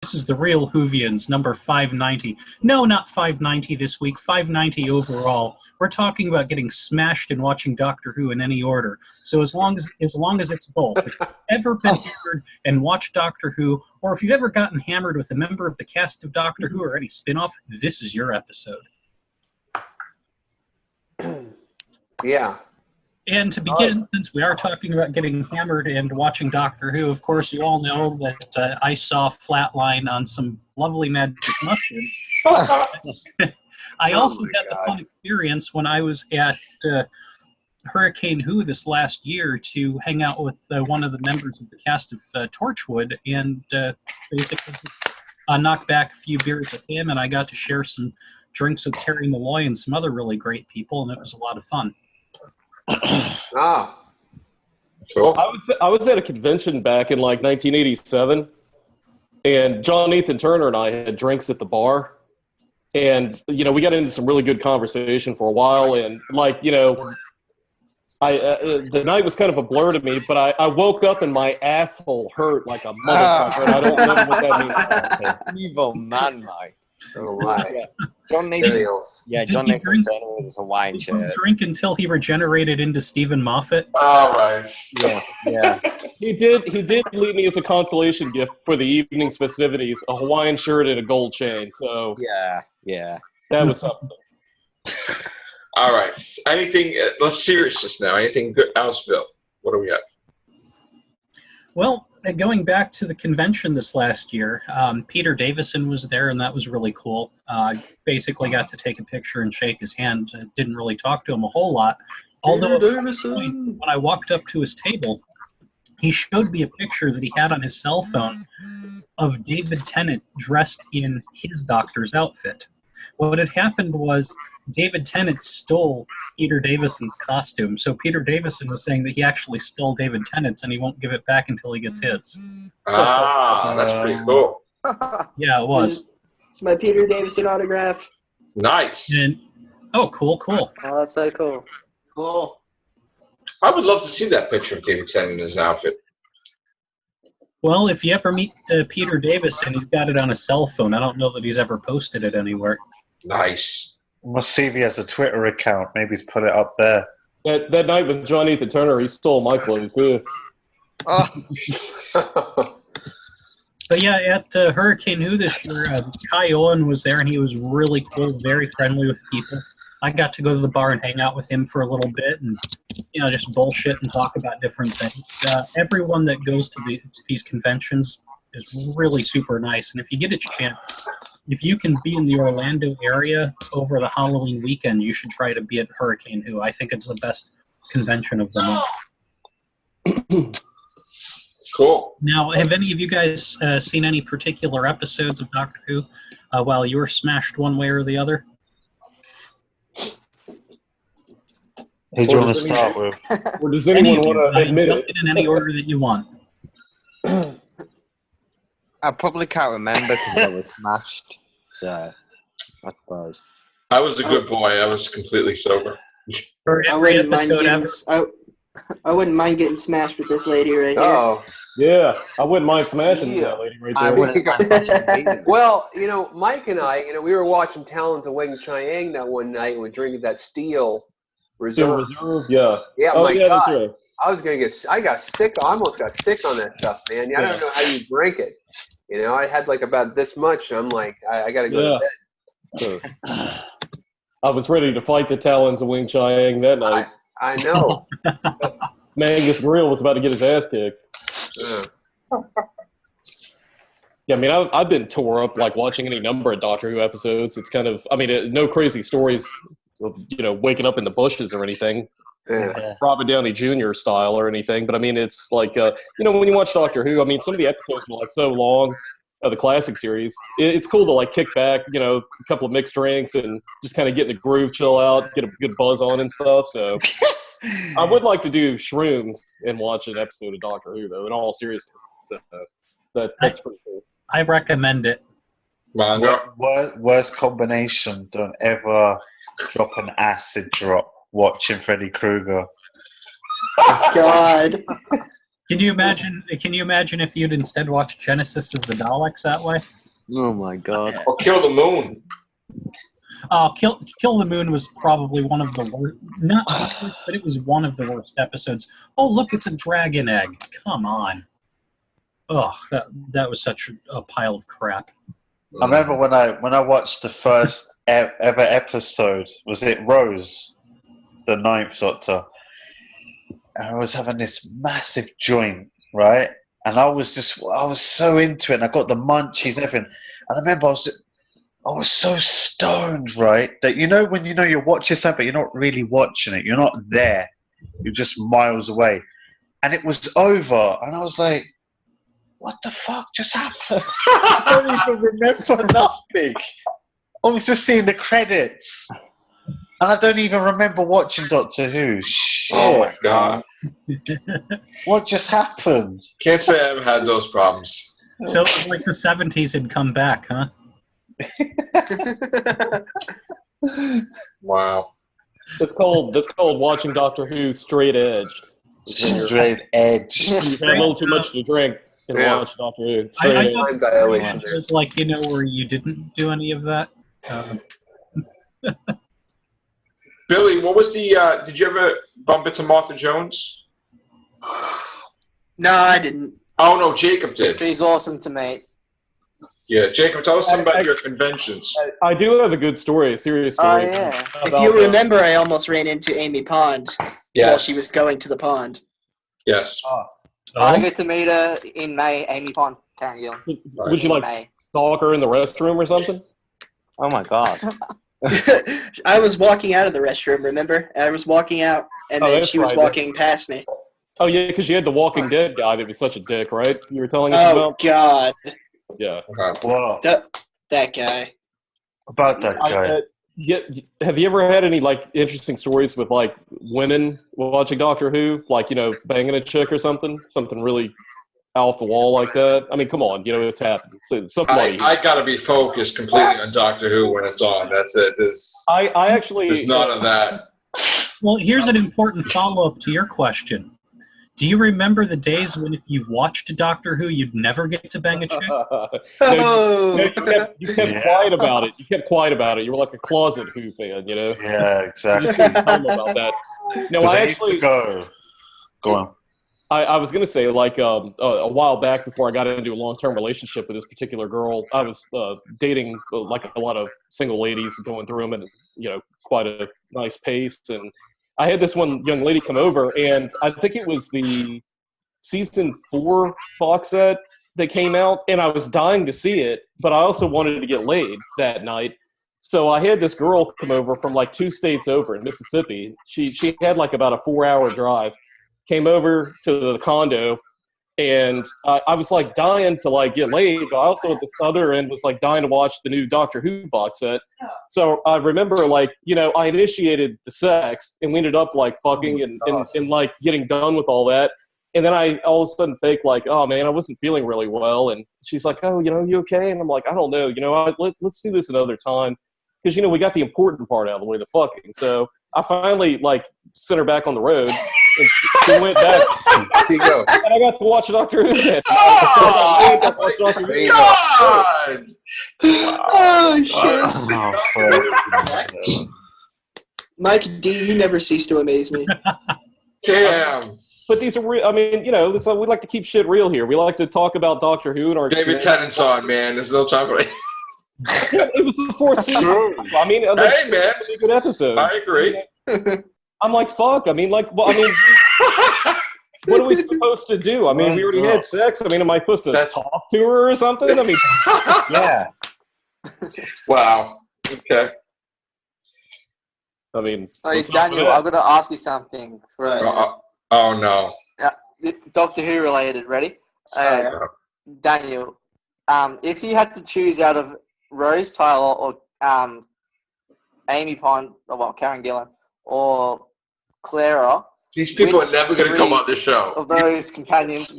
This is the real Whovians, number 590. No, not 590 this week, 590 overall. We're talking about getting smashed and watching Doctor Who in any order. So as long as it's both. If you've ever been hammered and watched Doctor Who, or if you've ever gotten hammered with a member of the cast of Doctor Who or any spin-off, this is your episode. Yeah. And to begin, since we are talking about getting hammered and watching Doctor Who, of course, you all know that I saw Flatline on some lovely magic mushrooms. I also had the fun experience when I was at Hurricane Who this last year to hang out with one of the members of the cast of Torchwood and basically knock back a few beers with him, and I got to share some drinks with Terry Malloy and some other really great people, and it was a lot of fun. Cool. I was at a convention back in like 1987, and John Nathan Turner and I had drinks at the bar, and we got into some really good conversation for a while, and the night was kind of a blur to me, but I woke up and my asshole hurt like a motherfucker, and I don't know what that means. Evil man, Mike. Oh my! Yeah. John Nathan Turner with a Hawaiian shirt. Drink until he regenerated into Stephen Moffat. All right. Yeah. He did leave me as a consolation gift for the evening's festivities, a Hawaiian shirt and a gold chain. So yeah, that was something. All right. Anything? Let's serious this now. Anything good else, Bill? What do we got? Well, going back to the convention this last year, Peter Davison was there, and that was really cool. I basically got to take a picture and shake his hand. Didn't really talk to him a whole lot. Although at one point, when I walked up to his table, he showed me a picture that he had on his cell phone of David Tennant dressed in his doctor's outfit. What had happened was David Tennant stole Peter Davison's costume. So Peter Davison was saying that he actually stole David Tennant's and he won't give it back until he gets his. That's pretty cool. Yeah, it was. It's my Peter Davison autograph. Nice. And, cool. Oh, that's so cool. Cool. I would love to see that picture of David Tennant in his outfit. Well, if you ever meet Peter Davison, he's got it on his cell phone. I don't know that he's ever posted it anywhere. Nice. Must see if he has a Twitter account. Maybe he's put it up there. That night with John Nathan Turner, he stole my clothes too. But yeah, at Hurricane Who this year, Kai Owen was there, and he was really cool, very friendly with people. I got to go to the bar and hang out with him for a little bit and, just bullshit and talk about different things. Everyone that goes to these conventions is really super nice, and if you get a chance, if you can be in the Orlando area over the Halloween weekend, you should try to be at Hurricane Who. I think it's the best convention of them all. Cool. Now, have any of you guys seen any particular episodes of Doctor Who while you were smashed one way or the other? Who do you want to start with? Or does anyone want to admit jump it? in any order that you want. I probably can't remember because I was smashed. So, I suppose. I was a good boy. I was completely sober. For I every wouldn't mind episode getting. ever. I wouldn't mind getting smashed with this lady right here. Oh. Yeah, I wouldn't mind smashing Yeah. that lady right I there. wouldn't mind smashing Well, Mike and I, we were watching Talons of Wing Chiang that one night and we're drinking that Steel Reserve. Yeah. Yeah, Oh, my yeah, that's God. right. I got sick. I almost got sick on that stuff, man. I don't know how you drink it. I had like about this much, and I'm like, I got to go to bed. I was ready to fight the Talons of Wing Chiang that night. I know. Mangus Grill was about to get his ass kicked. Yeah, I mean, I've been tore up like watching any number of Doctor Who episodes. It's kind of, no crazy stories of, waking up in the bushes or anything. Yeah. Robert Downey Jr. style or anything. But, it's like, when you watch Doctor Who, some of the episodes are like so long, the classic series. It's cool to like kick back, a couple of mixed drinks and just kind of get in the groove, chill out, get a good buzz on and stuff. So I would like to do shrooms and watch an episode of Doctor Who, though, in all seriousness. That's pretty cool. I recommend it. Worst combination. Don't ever drop an acid drop watching Freddy Krueger. God. Can you imagine? Can you imagine if you'd instead watched Genesis of the Daleks that way? Oh my god. Or Kill the Moon. Kill the Moon was probably one of the worst. Not the worst, but it was one of the worst episodes. Oh, look, it's a dragon egg. Come on. Oh, that was such a pile of crap. I remember when I watched the first ever episode. Was it Rose, the Ninth Doctor? And I was having this massive joint, right? And I was so into it, and I got the munchies and everything. And I remember I was so stoned, right? That when you're watching something, you're not really watching it. You're not there. You're just miles away. And it was over, and I was like, what the fuck just happened? I don't even remember nothing. I was just seeing the credits. And I don't even remember watching Doctor Who. Shit. Oh my god. What just happened? Can't say I've had those problems. So it was like the 70s had come back, huh? Wow. That's called watching Doctor Who straight edged. Straight edge. You had a little too much to drink and watch Doctor Who. I Time dilation it there. was like, where you didn't do any of that. Billy, what was the? Did you ever bump into Martha Jones? No, I didn't. Oh no, Jacob did. She's awesome to meet. Yeah, Jacob, tell us something about your conventions. I do have a good story, a serious Oh, story. yeah. If about you remember, I almost ran into Amy Pond while Yes. she was going to the pond. Yes. I get to meet her in May, Amy Pond, Karen Gillan. Would you like stalk her in the restroom or something? Oh my god. I was walking out of the restroom, remember? I was walking out, and then she was walking past me. Oh, yeah, because you had the Walking Dead guy that was such a dick, right? You were telling us Oh, about? God. Yeah. Okay. Whoa. That guy. About that guy. Have you ever had any, interesting stories with, women watching Doctor Who? Banging a chick or something? Something really off the wall like that? I mean, come on, it's happened. So somebody. I gotta be focused completely on Doctor Who when it's on. That's it. There's none of that. Well, here's an important follow-up to your question. Do you remember the days when if you watched Doctor Who, you'd never get to bang a chick? You kept quiet about it. You kept quiet about it. You were like a closet Who fan, Yeah, exactly. You couldn't tell them about that. No, I actually go on. I was going to say, a while back before I got into a long-term relationship with this particular girl, I was dating, a lot of single ladies, going through them at, quite a nice pace. And I had this one young lady come over, and I think it was the season 4 box set that came out, and I was dying to see it, but I also wanted to get laid that night. So I had this girl come over from, 2 states over in Mississippi. She had, about a 4-hour drive. Came over to the condo, and I was dying to get laid, but I also at this other end was dying to watch the new Doctor Who box set. So I remember I initiated the sex, and we ended up fucking and getting done with all that. And then I all of a sudden think oh man, I wasn't feeling really well. And she's like, oh, you okay? And I'm like, I don't know, let's do this another time. Because, we got the important part out of the way, the fucking. So I finally, sent her back on the road, and she went back. Here you go. And I got to watch Doctor Who again. Oh, God! Oh, shit. Oh, Mike D, you never cease to amaze me. Damn. But these are real. I mean, we like to keep shit real here. We like to talk about Doctor Who and our David experience. Tennant's on, man. There's no time for it. It was the 4th season. I mean, Hey, man. really good episodes. I agree. I'm like, fuck. I mean, what are we supposed to do? I mean, we already had sex. I mean, am I supposed to talk to her or something? I mean, yeah. Wow. Okay. I mean, Hey, Daniel, I've got to ask you something. Oh, no. Doctor Who related. Ready? Daniel, if you had to choose out of Rose Tyler or Amy Pond, Karen Gillan, or Clara, These people are never going to come on the show. of those companions,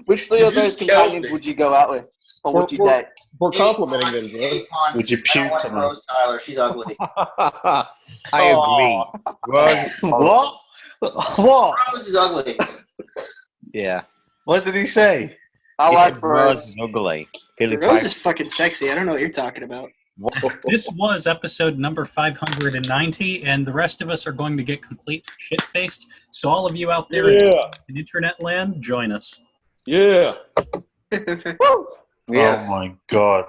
which 3 of those companions would you go out with, or would you date? we're complimenting them, Joe. Would you puke to me? Rose Tyler, she's ugly. I agree. Rose, What? What? Rose is ugly. Yeah. What did he say? I He like said Rose. Rose is ugly. Billy Rose Piper. is fucking sexy. I don't know what you're talking about. This was episode number 590, and the rest of us are going to get complete shit-faced. So all of you out there in internet land, join us. Yeah. Yeah. Oh my god.